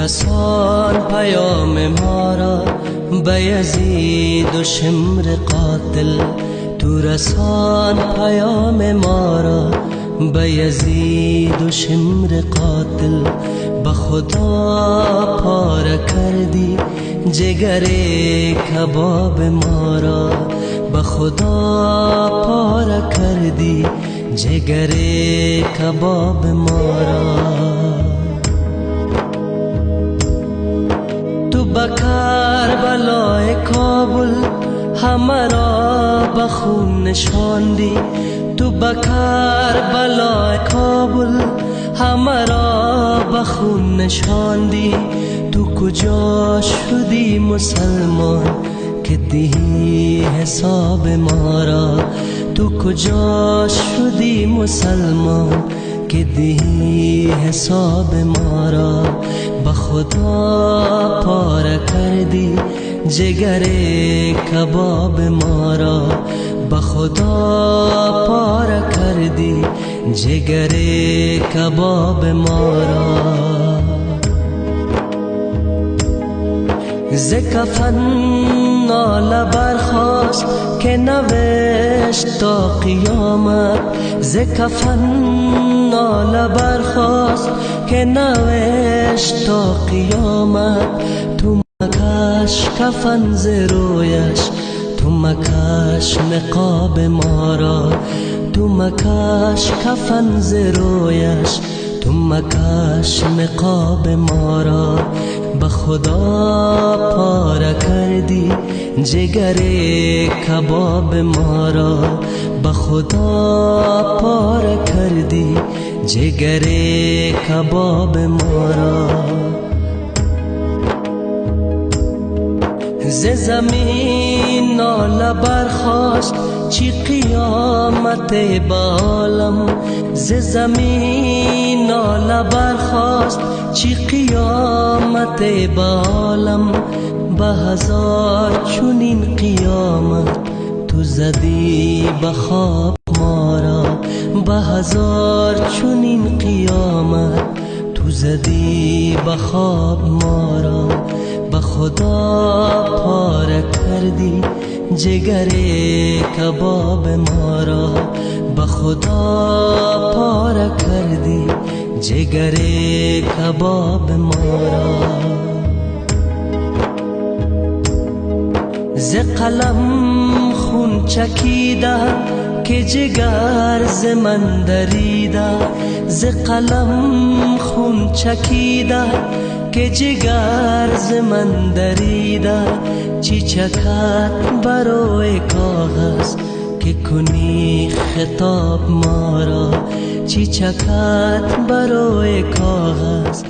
رسان پیام ما را به یزید و شمر قاتل. تو رسان پیام ما را به یزید و شمر قاتل. به خدا پاره کردی جگر کباب ما را. به خدا پاره کردی جگر کباب ما را. تو به کربلای کابل همه را به خون نشاندی. تو به کربلای کابل همه را به خون نشاندی. تو کجا شدی مسلمان که دهی حساب ما را. تو کجا شدی مسلمان که دهی حساب ما را. به خدا پاره کردی جگر کباب ما را. به خدا پاره کردی جگر کباب ما را. ز کفن ناله برخاست که نوشت تا قیامت. ز کفن ناله برخاست که نوشت تا قیامت. تو مکش کفن ز رویش، تو مکش نقاب ما را. تو مکش کفن ز رویش، تو مکش نقاب ما را. به خدا پاره کردی جگر کباب ما را. به خدا پاره کردی جگر کباب ما را. ز زمین ناله برخاست چی قیامت به عالم. ز زمین ناله برخاست چی قیامت به عالم. به هزار چنین قیامت تو زدی به خواب ما را. به هزار چنین قیامت تو زدی به خواب ما را. به خدا پاره کردی جگر کباب ما را. به خدا پاره کردی جگر کباب ما را. ز قلم خون چکیده که جگر ز من دریده. ز قلم خون چکیده که جگر ز من دریده. چی چکد بروی کاغذ که کنی خطاب ما را. چی چکد بروی کاغذ